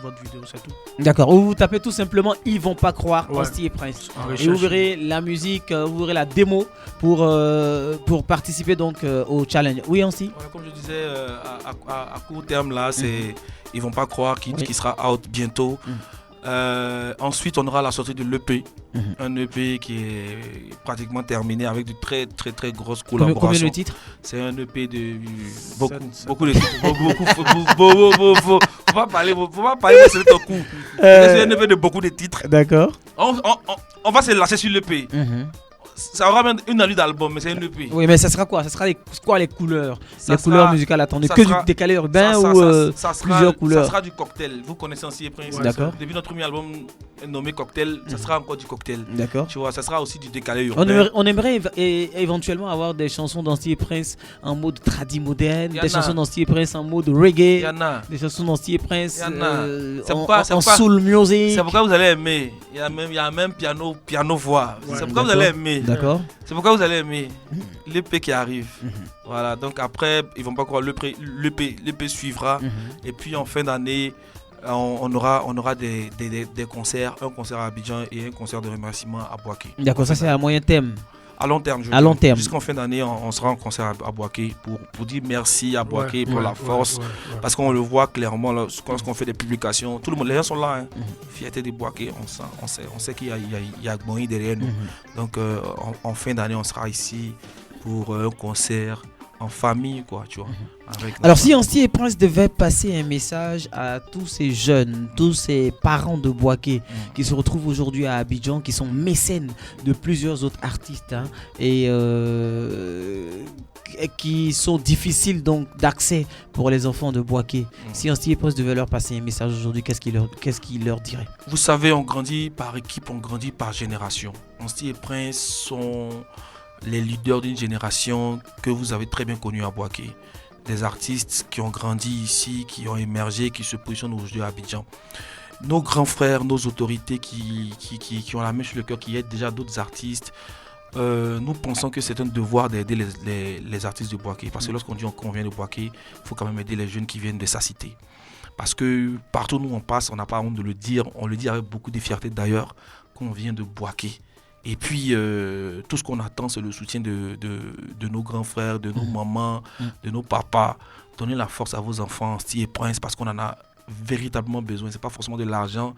votre vidéo, c'est tout. D'accord, ou vous tapez tout simplement Ils vont pas croire Anstey et Prince. Et vous verrez la musique, vous verrez la démo pour participer donc au challenge. Oui, Anstey? Comme je disais, à court terme là, c'est Ils vont pas croire qui sera out bientôt. Ensuite, on aura la sortie de l'EP. Un EP qui est pratiquement terminé avec de très très très grosses collaborations. Combien de titres? C'est un EP de beaucoup de titres. Faut pas parler de ce coup. C'est un EP de beaucoup de titres. D'accord. On va se lancer sur l'EP. Ça aura même une allure d'album, mais c'est un EP. Oui, mais ça sera quoi? Ça sera quoi les couleurs? Les couleurs musicales attendues? Que du décalé urbain ou plusieurs couleurs? Ça sera du cocktail. Vous connaissez Anstey et Prince. D'accord. Depuis notre premier album nommé Cocktail, ça sera encore du cocktail. D'accord. Tu vois, ça sera aussi du décalé urbain. On aimerait éventuellement avoir des chansons d'Anstey et Prince en mode tradi moderne, des chansons d'Anstey et Prince en mode reggae, des chansons d'Anstey et Prince en soul music. C'est pourquoi vous allez aimer. Il y a même piano voix. C'est pourquoi vous allez aimer. D'accord. C'est pourquoi vous allez aimer l'EP qui arrive. Voilà, donc après, ils vont pas croire, l'EP suivra. Et puis en fin d'année, on aura des concerts, un concert à Abidjan et un concert de remerciement à Boaké. D'accord, ça c'est à moyen terme. À long terme, à long terme. Jusqu'en fin d'année, on sera en concert à Boaké pour dire merci à Boaké pour la force. Parce qu'on le voit clairement lorsqu'on fait des publications. Tout le monde, les gens sont là. Fierté de Boaké, on sait qu'il y a Gboyi derrière nous. Donc en fin d'année, on sera ici pour un concert en famille, quoi, tu vois. Alors si Anstey et Prince devait passer un message à tous ces jeunes, tous ces parents de Boaké qui se retrouvent aujourd'hui à Abidjan, qui sont mécènes de plusieurs autres artistes et qui sont difficiles donc d'accès pour les enfants de Boaké. Si Anstey et Prince devaient leur passer un message aujourd'hui, qu'est-ce qu'il leur dirait? Vous savez, on grandit par équipe, on grandit par génération. Anstey et Prince sont les leaders d'une génération que vous avez très bien connue à Boaké. Des artistes qui ont grandi ici, qui ont émergé, qui se positionnent aujourd'hui à Abidjan. Nos grands frères, nos autorités qui ont la main sur le cœur, qui aident déjà d'autres artistes, nous pensons que c'est un devoir d'aider les artistes de Boaké. Parce que lorsqu'on dit qu'on vient de Boaké, il faut quand même aider les jeunes qui viennent de sa cité. Parce que partout où on passe, on n'a pas honte de le dire, on le dit avec beaucoup de fierté d'ailleurs, qu'on vient de Boaké. Et puis, tout ce qu'on attend, c'est le soutien de nos grands frères, de nos mamans, de nos papas. Donnez la force à vos enfants, Anstey et Prince, parce qu'on en a véritablement besoin. Ce n'est pas forcément de l'argent,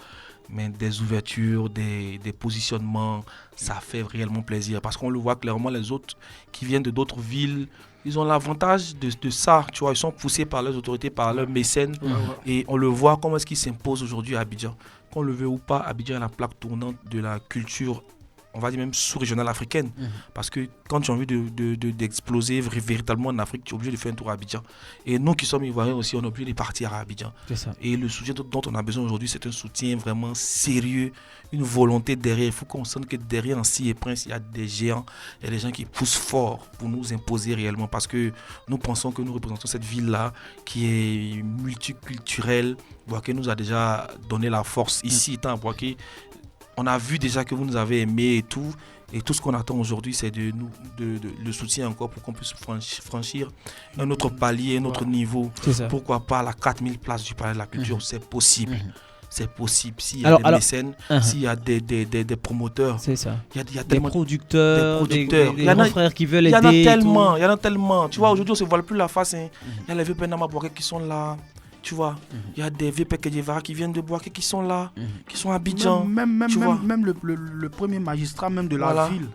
mais des ouvertures, des positionnements. Ça fait réellement plaisir. Parce qu'on le voit clairement, les autres qui viennent de d'autres villes, ils ont l'avantage de ça. Tu vois, ils sont poussés par leurs autorités, par leurs mécènes. Et on le voit, comment est-ce qu'ils s'imposent aujourd'hui à Abidjan. Qu'on le veut ou pas, Abidjan est la plaque tournante de la culture, on va dire même sous-régionale africaine. Parce que quand tu as envie d'exploser véritablement en Afrique, tu es obligé de faire un tour à Abidjan. Et nous qui sommes ivoiriens aussi, on est obligé de partir à Abidjan. C'est ça. Et le soutien dont on a besoin aujourd'hui, c'est un soutien vraiment sérieux, une volonté derrière. Il faut qu'on sente que derrière Anstey et Prince, il y a des géants, il y a des gens qui poussent fort pour nous imposer réellement. Parce que nous pensons que nous représentons cette ville-là qui est multiculturelle. Boaké nous a déjà donné la force ici, étant à Boaké. On a vu déjà que vous nous avez aimés et tout. Et tout ce qu'on attend aujourd'hui, c'est le soutien encore pour qu'on puisse franchir un autre palier, un autre niveau. Pourquoi pas la 4000 places du Palais de la Culture, c'est possible. C'est possible. S'il y a des mécènes, s'il y a des promoteurs, c'est ça. Il y a des producteurs, des grands frères qui veulent aider. Il y en a tellement. Tu vois, aujourd'hui, on ne se voit plus la face. Il y a les vieux Penama Boaké qui sont là. Tu vois, il y a des vieux Pekedjevara qui viennent de Boaké qui sont là, qui sont à Abidjan. Même le premier magistrat même de la ville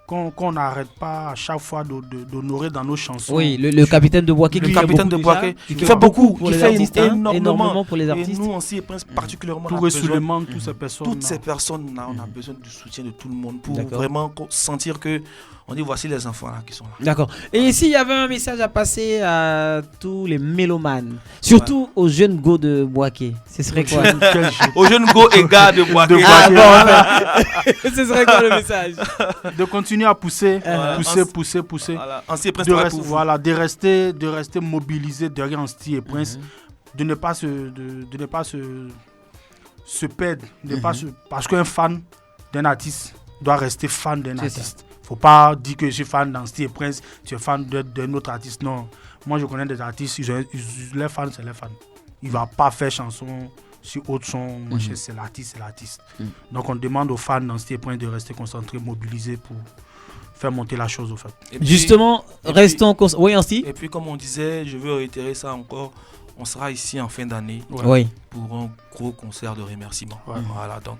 qu'on n'arrête pas à chaque fois d'honorer dans nos chansons. Oui, le capitaine de Boaké Le qui capitaine de Boaké, qui qui fait beaucoup, pour qui les fait artistes, hein, énormément pour les artistes. Et nous, Ancien et Prince, particulièrement, Tout on a besoin- Ressoulèment, toutes ces personnes. toutes ces personnes-là, on a besoin du soutien de tout le monde pour D'accord. vraiment sentir que on dit voici les enfants là qui sont là. D'accord. Et s'il y avait un message à passer à tous les mélomanes, surtout aux jeunes go de Boaké, ce serait quoi? Aux jeunes go et gars de Boaké. Ah bon, ce serait quoi le message? De continuer à pousser, Voilà. pousser. Voilà. Ancien Prince De, travaille pour vous. voilà, de rester mobilisé derrière Anstey et Prince, de ne pas se perdre, parce qu'un fan d'un artiste doit rester fan d'un C'est artiste. Faut pas dire que je suis fan d'Anstey et Prince, tu es fan d'un autre artiste. Non, moi je connais des artistes, les fans c'est les fans. Il va pas faire chanson sur autre son, moi c'est l'artiste. Donc on demande aux fans d'Anstey et Prince de rester concentrés, mobilisés pour faire monter la chose au fait. Et puis- Justement, et restons oui, ainsi. Et puis comme on disait, je veux réitérer ça encore, on sera ici en fin d'année Oui. pour un gros concert de remerciements. Ouais. Voilà, donc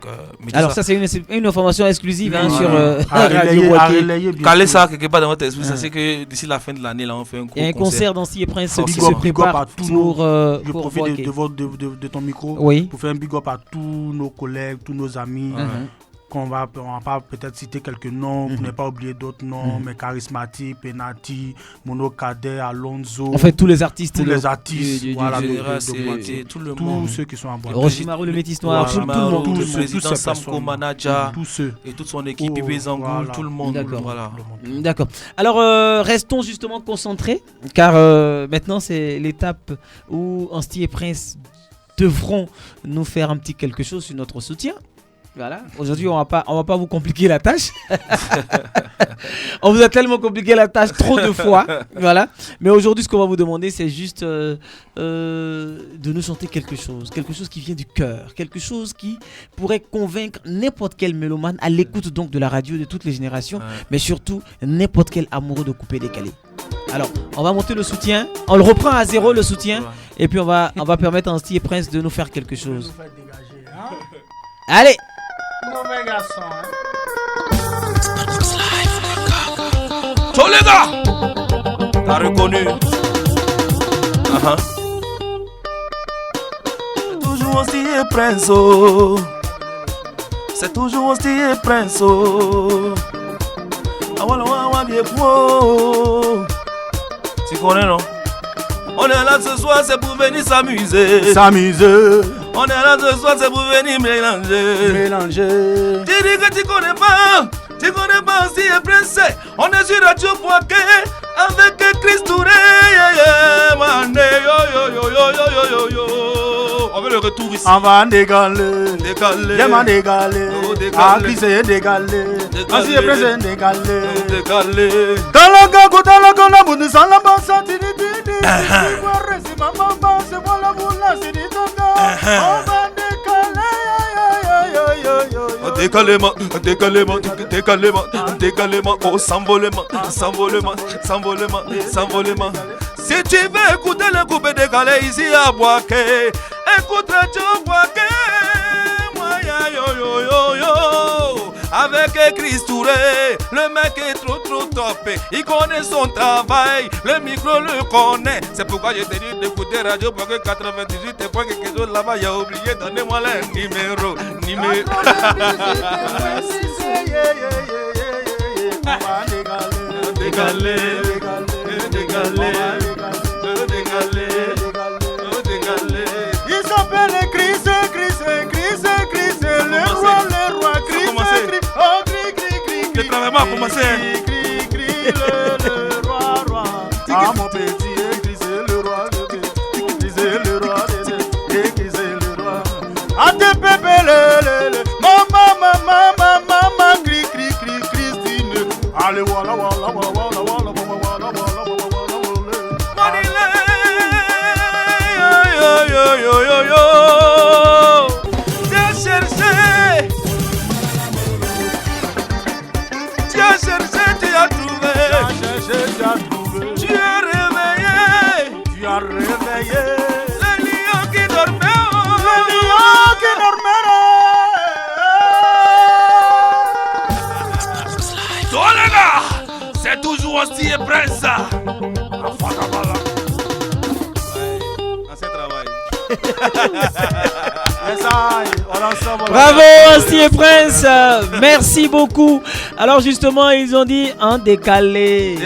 Alors ça c'est une information exclusive hein, sur à Radio Boaké. relayer, bien calez sûr. ça quelque part dans votre esprit, ça c'est que d'ici la fin de l'année là on fait un gros Il y a un concert d'Anstey et Prince qui Big se up, prépare à tous pour Je pour profite Boaké. de ton micro Oui. pour faire un big up à tous nos collègues, tous nos amis. On va pas peut-être citer quelques noms, pour ne pas oublier d'autres noms, mais Charismatique, Penati, Mono Cadet, Alonso. En fait, tous les artistes. tous les artistes, du voilà, général, de Boaké. tout le Tous monde. ceux qui sont à Boaké. Roshimaru, le métis noir, Voilà. tout le monde. Tous le ceux- président toutes ces Samko personnes. Manaja Tous ceux. et toute son équipe, Oh, Pipé Zangoul, voilà. tout le monde. D'accord. Voilà. D'accord. Alors, restons justement concentrés, car maintenant, c'est l'étape où Anstey et Prince devront nous faire un petit quelque chose sur notre soutien. Voilà. Aujourd'hui, on va pas vous compliquer la tâche. On vous a tellement compliqué la tâche trop de fois. Voilà. Mais aujourd'hui, ce qu'on va vous demander, c'est juste de nous chanter quelque chose qui vient du cœur, quelque chose qui pourrait convaincre n'importe quel mélomane à l'écoute donc de la radio de toutes les générations, mais surtout n'importe quel amoureux de coupé décalé. Alors, on va monter le soutien, on le reprend à zéro le soutien, et puis on va permettre à Anstey et Prince de nous faire quelque chose. Allez. Ciao les gars, t'as reconnu? C'est toujours aussi Prince, oh. C'est toujours aussi Prince, oh. Bien beau. Tu connais non? On est là ce soir, c'est pour venir s'amuser. S'amuser, On est là ce soir, c'est pour venir mélanger. mélanger. Tu dis que tu connais pas aussi et Prince. On est sur Radio Boaké avec Chris Touré. Man, yo. On veut le retour ici. On va dégaler. Décalé. Y'a dégalé. Oh, dégalé. Ah, glissé, dégalé. Ainsi est présent, dégalé. Décalé. Dans le gago, la boune, sans la basse, tini, tini. Si vous restez, maman, c'est moi la boule, c'est dit, on va Décalément, oh, s'envolement. Si tu veux écouter le coupé décalé ici à Boaké, écoute Radio Boaké, moi, yo. Avec Chris Touré, le mec est trop top. Il connaît son travail, le micro le connaît. C'est pourquoi je t'ai dit d'écouter Radio Boaké 98 et point quelque chose là-bas, il a oublié, donnez-moi le numéro. Décalé. Il s'appelle Chris, le roi, Chris, oh, Chris. Le travail a commencé. Cri, le roi. Ah, mon petit, Chris, le roi, Chris, le roi, Chris, le roi. Ah, te bébé, le, maman, cri, Christine. Allez, voilà. Yo. Tu as cherché, tu as trouvé. Tu as réveillé. Le lion qui dormait. Toi les gars. Bravo Asti et Prince, merci beaucoup. Alors justement ils ont dit en décalé.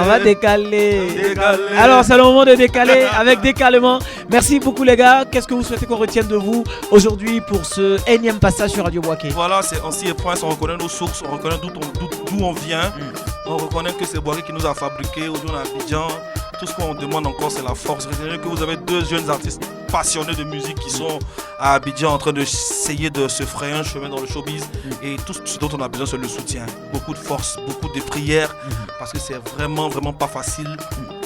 On va décaler. Alors c'est le moment de décaler avec décalement. Merci beaucoup les gars. Qu'est-ce que vous souhaitez qu'on retienne de vous aujourd'hui pour ce énième passage sur Radio Boaké? Voilà, c'est Asti et Prince, on reconnaît nos sources, on reconnaît d'où on vient. On reconnaît que c'est Boaké qui nous a fabriqué, aujourd'hui on est à Abidjan. Tout ce qu'on demande encore, c'est la force. Retenez que vous avez deux jeunes artistes passionnés de musique qui sont à Abidjan en train d'essayer de se frayer un chemin dans le showbiz. Et tout ce dont on a besoin, c'est le soutien. Beaucoup de force, beaucoup de prières, parce que c'est vraiment, vraiment pas facile.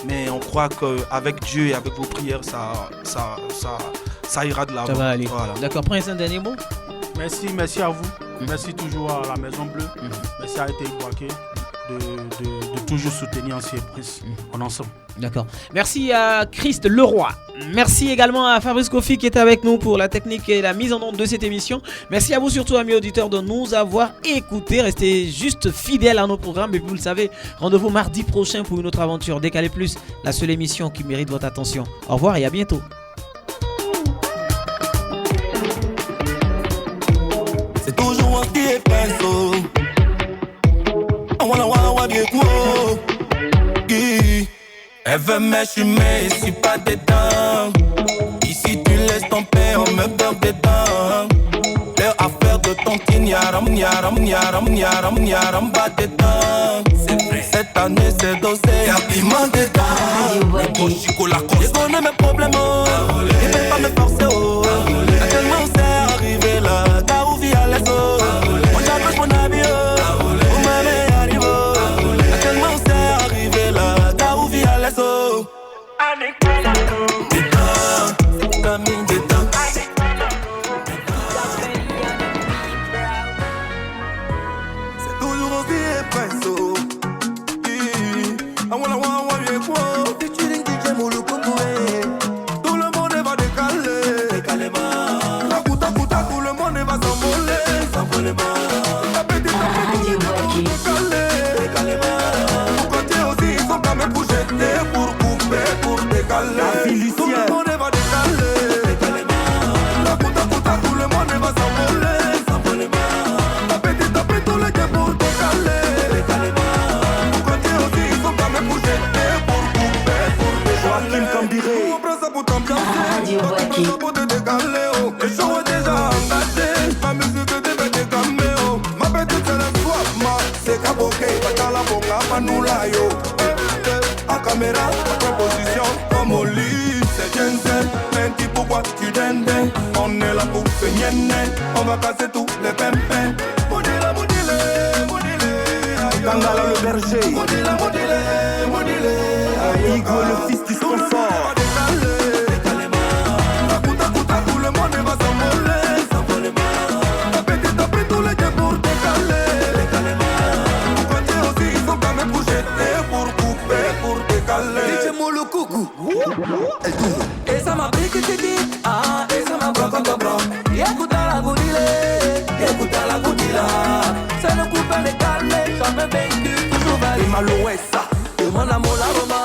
Mais on croit qu'avec Dieu et avec vos prières, ça ira de l'avant. Ça va aller. Voilà. D'accord, Prince, un dernier mot? Merci à vous. Merci toujours à la Maison Bleue. Merci à Ete Boaké de toujours soutenir Asti et Prince en ensemble. D'accord. Merci à Christ Leroy. Merci également à Fabrice Kofi qui est avec nous pour la technique et la mise en onde de cette émission. Merci à vous surtout, amis auditeurs, de nous avoir écoutés. Restez juste fidèles à nos programmes. Et vous le savez, rendez-vous mardi prochain pour une autre aventure. Décalé Plus, la seule émission qui mérite votre attention. Au revoir et à bientôt. C'est toujours un qui est pinceau. Elle veut m'échumer, je suis pas dedans. Ici tu laisses ton père, on me beurre dedans. Leur affaire de tontine, yaram, yaram, yaram, yaram, yaram, pas dedans. C'est vrai, cette année c'est dosé, y'a piment dedans. Le bon chico la cause. Je connais mes problèmes, ils veulent pas me forcer, oh. Tellement c'est arrivé là, t'as ouvert à l'aise, oh. Moi j'accroche mon habit, oh. Vous m'avez arrivé, oh. Tellement c'est arrivé là, t'as ouvert à l'aise, oh. Dedans, Camille dedans. C'est toujours aussi espresso. I wanna bien quoi. Featuring DJ Mouloukoué. Tout le monde va décaler. Décalement. Takuta, tout le monde va s'envoler. S'envolement. La petite décaler. Pour côté aussi, ils sont quand même pour jeter, pour couper, pour décaler. Tout le monde va décaler. Décalement. Takuta, tout le monde va s'envoler. S'envolement. La petite tapette, tout le gars pour décaler. On prend ça pour t'ambiancer, on prend ça pour te décaler, oh. Le show est déjà engagé, ma musique devait te calmer, oh. Ma petite c'est la soif, ma c'est kaboké, pas la bonga, pas nous là, yo. En caméra, proposition, comme au lit, c'est Jensen. Menti pourquoi tu dendes, on est là pour se nienner, on va casser tous les pimpins. Modile, Tangala le berger, modile, Igo le fils du sponsor. Tout le monde va s'envoler. La petite a pris tous les gars pour décaler. Quand aussi ils sont quand même pour jeter, pour couper, pour décaler. DJ Molo Coucou, elle tourne. Et ça m'a pris que tu dis, ah, et ça m'a bro. Écoute la goudila, ça ne coupe pas décalé, jamais vaincu, toujours vaincu. Et Malouessa, demande à mon aroma.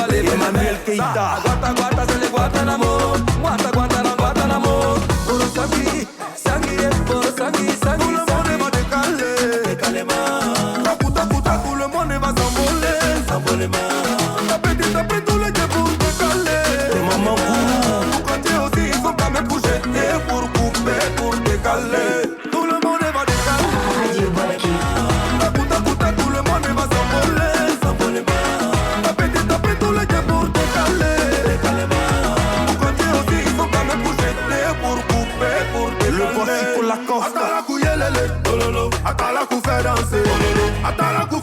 Emmanuel Keita, Guata, c'est le Guantanamo. Guantanamo. Pour Sangi, pour Sangi. Tout le monde va décaler. Décalement. Takuta, tout le monde va s'envoler. La petite a pris tous les gars pour décaler. Et maman cool. Pour côté aussi, ils sont quand même pour jeter, pour couper, pour décaler. Tout le monde va décaler. Takuta, tout le monde va s'envoler. La petite a pris tous les gars pour décaler. Pour côté aussi, ils sont quand même pour jeter, pour couper, pour décaler. Le voici pour la coste. Atala kouyelele, atala kou fait danser, atala kou